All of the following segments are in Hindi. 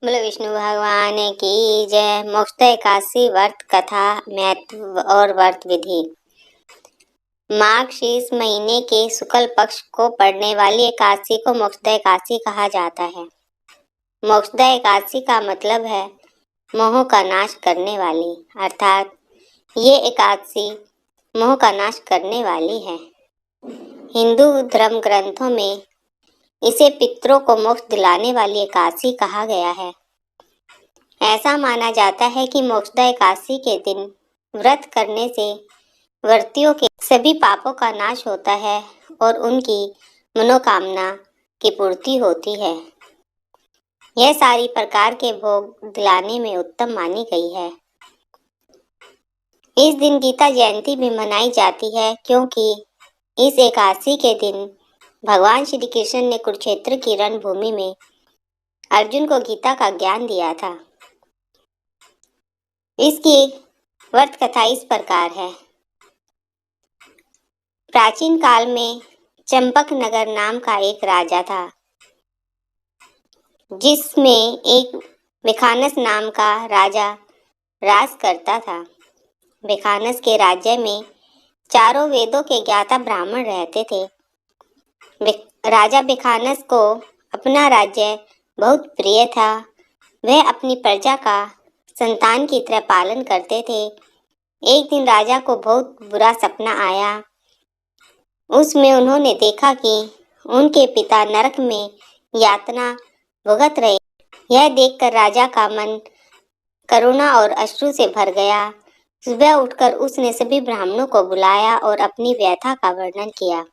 बोलो विष्णु भगवान की जय। मोक्ष एकादशी व्रत कथा, महत्व और व्रत विधि। माघ शीर्ष महीने के शुक्ल पक्ष को पड़ने वाली एकादशी को मोक्ष एकादशी कहा जाता है। मोक्ष एकादशी का मतलब है मोह का नाश करने वाली, अर्थात ये एकादशी मोह का नाश करने वाली है। हिंदू धर्म ग्रंथों में इसे पितरों को मोक्ष दिलाने वाली एकादशी कहा गया है। ऐसा माना जाता है कि मोक्षदा एकादशी के दिन व्रत करने से व्रतियों के सभी पापों का नाश होता है और उनकी मनोकामना की पूर्ति होती है। यह सारी प्रकार के भोग दिलाने में उत्तम मानी गई है। इस दिन गीता जयंती भी मनाई जाती है, क्योंकि इस एकादशी के दिन भगवान श्री कृष्ण ने कुरुक्षेत्र की रणभूमि में अर्जुन को गीता का ज्ञान दिया था। इसकी व्रत कथा इस प्रकार है। प्राचीन काल में चंपक नगर नाम का एक राजा था, जिसमें एक विखानस नाम का राजा राज करता था। विखानस के राज्य में चारों वेदों के ज्ञाता ब्राह्मण रहते थे। राजा विखानस को अपना राज्य बहुत प्रिय था। वह अपनी प्रजा का संतान की तरह पालन करते थे। एक दिन राजा को बहुत बुरा सपना आया। उसमें उन्होंने देखा कि उनके पिता नरक में यातना भुगत रहे। यह देखकर राजा का मन करुणा और अश्रु से भर गया। सुबह उठकर उसने सभी ब्राह्मणों को बुलाया और अपनी व्यथा का वर्णन किया।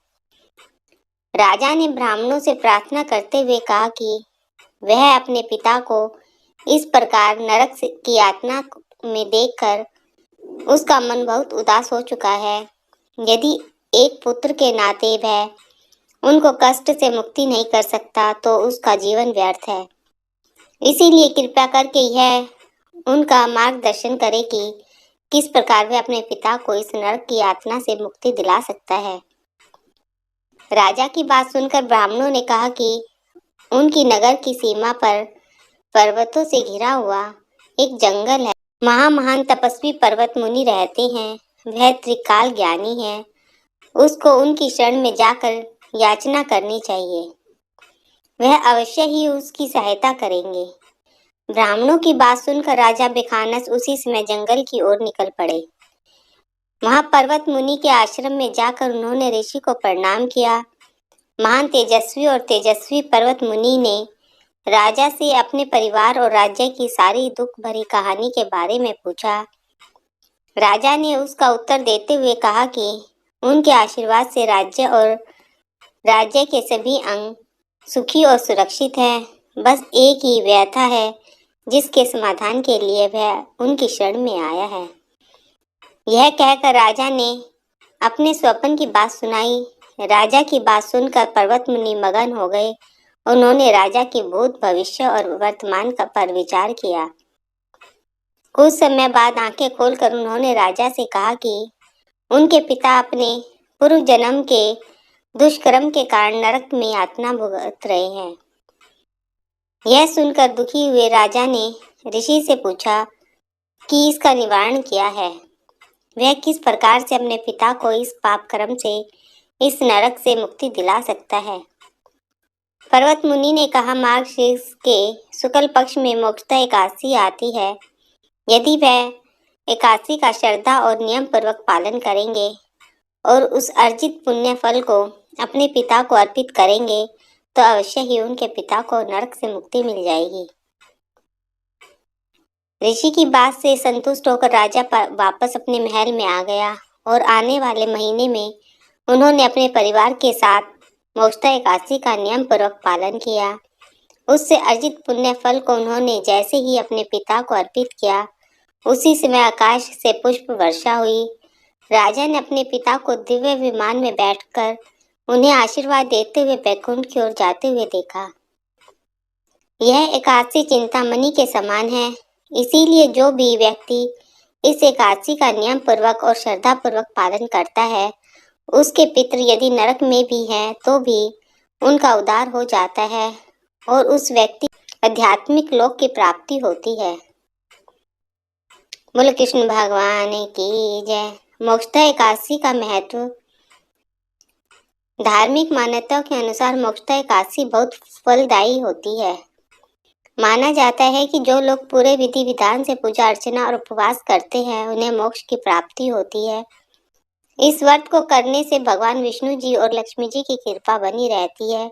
राजा ने ब्राह्मणों से प्रार्थना करते हुए कहा कि वह अपने पिता को इस प्रकार नरक की यातना में देखकर उसका मन बहुत उदास हो चुका है। यदि एक पुत्र के नाते वह उनको कष्ट से मुक्ति नहीं कर सकता तो उसका जीवन व्यर्थ है। इसीलिए कृपया करके यह उनका मार्गदर्शन करे कि किस प्रकार वह अपने पिता को इस नरक की यातना से मुक्ति दिला सकता है। राजा की बात सुनकर ब्राह्मणों ने कहा कि उनकी नगर की सीमा पर पर्वतों से घिरा हुआ एक जंगल है। महान तपस्वी पर्वत मुनि रहते हैं। वह त्रिकाल ज्ञानी है। उसको उनकी शरण में जाकर याचना करनी चाहिए। वह अवश्य ही उसकी सहायता करेंगे। ब्राह्मणों की बात सुनकर राजा विखानस उसी समय जंगल की ओर निकल पड़े। वहां पर्वत मुनि के आश्रम में जाकर उन्होंने ऋषि को प्रणाम किया। महान तेजस्वी और तेजस्वी पर्वत मुनि ने राजा से अपने परिवार और राज्य की सारी दुख भरी कहानी के बारे में पूछा। राजा ने उसका उत्तर देते हुए कहा कि उनके आशीर्वाद से राज्य और राज्य के सभी अंग सुखी और सुरक्षित हैं। बस एक ही व्यथा है जिसके समाधान के लिए वह उनकी शरण में आया है। यह कहकर राजा ने अपने स्वप्न की बात सुनाई। राजा की बात सुनकर पर्वत मुनि मगन हो गए। उन्होंने राजा की भूत, भविष्य और वर्तमान पर विचार किया। कुछ समय बाद आंखें खोलकर उन्होंने राजा से कहा कि उनके पिता अपने पूर्व जन्म के दुष्कर्म के कारण नरक में यातना भुगत रहे हैं। यह सुनकर दुखी हुए राजा ने ऋषि से पूछा कि इसका निवारण क्या है। वह किस प्रकार से अपने पिता को इस पाप कर्म से, इस नरक से मुक्ति दिला सकता है। पर्वत मुनि ने कहा, माघ शीर्ष के शुक्ल पक्ष में मोक्षदा एकादशी आती है। यदि वह एकादशी का श्रद्धा और नियम पूर्वक पालन करेंगे और उस अर्जित पुण्य फल को अपने पिता को अर्पित करेंगे तो अवश्य ही उनके पिता को नरक से मुक्ति मिल जाएगी। ऋषि की बात से संतुष्ट होकर राजा वापस अपने महल में आ गया और आने वाले महीने में उन्होंने अपने परिवार के साथ मोक्षदा एकादशी का नियम पूर्वक पालन किया। उससे अर्जित पुण्य फल को उन्होंने जैसे ही अपने पिता को अर्पित किया, उसी समय आकाश से पुष्प वर्षा हुई। राजा ने अपने पिता को दिव्य विमान में बैठकर उन्हें आशीर्वाद देते हुए बैकुंठ की ओर जाते हुए देखा। यह एकादशी चिंतामणि के समान है। इसीलिए जो भी व्यक्ति इस एकादशी का नियम पूर्वक और श्रद्धा पूर्वक पालन करता है, उसके पितृ यदि नरक में भी हैं तो भी उनका उद्धार हो जाता है और उस व्यक्ति आध्यात्मिक लोक की प्राप्ति होती है। बोलो कृष्ण भगवान की जय। मोक्षदा एकादशी का महत्व। धार्मिक मान्यताओं के अनुसार मोक्षदा एकादशी बहुत फलदायी होती है। माना जाता है कि जो लोग पूरे विधि विधान से पूजा अर्चना और उपवास करते हैं उन्हें मोक्ष की प्राप्ति होती है। इस व्रत को करने से भगवान विष्णु जी और लक्ष्मी जी की कृपा बनी रहती है।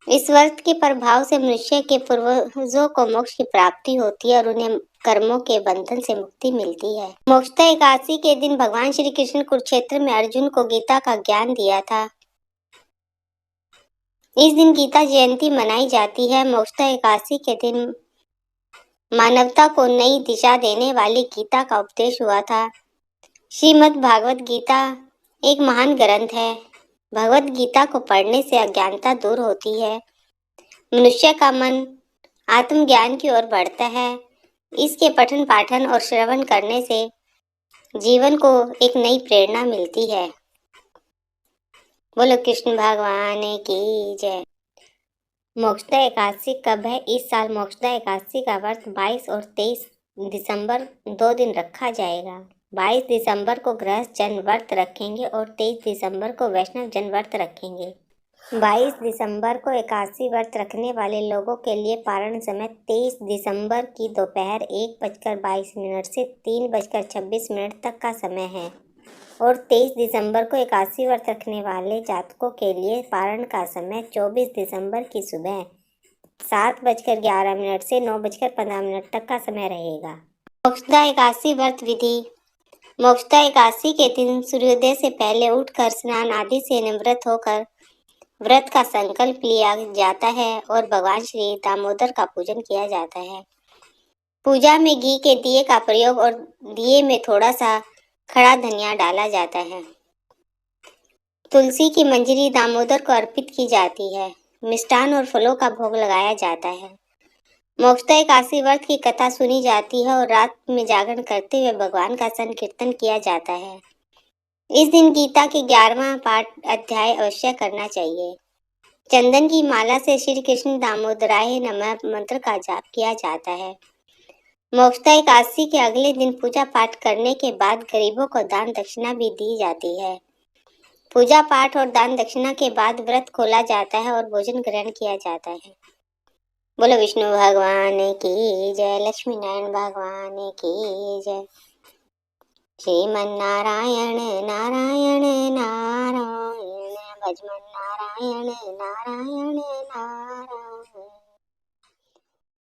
इस व्रत के प्रभाव से मनुष्य के पूर्वजों को मोक्ष की प्राप्ति होती है और उन्हें कर्मों के बंधन से मुक्ति मिलती है। मोक्षदा एकादशी के दिन भगवान श्री कृष्ण कुरुक्षेत्र में अर्जुन को गीता का ज्ञान दिया था। इस दिन गीता जयंती मनाई जाती है। मोक्षदा एकादशी के दिन मानवता को नई दिशा देने वाली गीता का उपदेश हुआ था। श्रीमद् भागवत गीता एक महान ग्रंथ है। भगवत गीता को पढ़ने से अज्ञानता दूर होती है। मनुष्य का मन आत्मज्ञान की ओर बढ़ता है। इसके पठन पाठन और श्रवण करने से जीवन को एक नई प्रेरणा मिलती है। बोलो कृष्ण भगवान की जय। मोक्षदा एकादशी कब है? इस साल मोक्षदा एकादशी का व्रत 22 और 23 दिसंबर 2 दिन रखा जाएगा। 22 दिसंबर को गृहस्थ जन व्रत रखेंगे और 23 दिसंबर को वैष्णव जन व्रत रखेंगे। 22 दिसंबर को एकादशी व्रत रखने वाले लोगों के लिए पारण समय 23 दिसंबर की दोपहर 1:22 से 3:26 तक का समय है और 23 दिसंबर को एकादशी व्रत रखने वाले जातकों के लिए पारण का समय 24 दिसंबर की सुबह 7:11 से 9:15 तक का समय रहेगा। मोक्षदा एकादशी व्रत विधि। मोक्षदा एकादशी के दिन सूर्योदय से पहले उठकर स्नान आदि से निवृत्त होकर व्रत का संकल्प लिया जाता है और भगवान श्री दामोदर का पूजन किया जाता है। पूजा में घी के दिए का प्रयोग और दिए में थोड़ा सा खड़ा धनिया डाला जाता है। तुलसी की मंजरी दामोदर को अर्पित की जाती है। मिष्ठान और फलों का भोग लगाया जाता है। मोक्षदा एकादशी व्रत की कथा सुनी जाती है और रात में जागरण करते हुए भगवान का संकीर्तन किया जाता है। इस दिन गीता के 11वां पाठ अध्याय अवश्य करना चाहिए। चंदन की माला से श्री कृष्ण दामोदराय नमः मंत्र का जाप किया जाता है। मोक्षदा एकादशी के अगले दिन पूजा पाठ करने के बाद गरीबों को दान दक्षिणा भी दी जाती है। पूजा पाठ और दान दक्षिणा के बाद व्रत खोला जाता है और भोजन ग्रहण किया जाता है। बोलो विष्णु भगवान की जय। लक्ष्मी नारायण भगवान की जय। श्रीमन नारायण नारायण नारायण भजमन नारायण नारायण नारायण।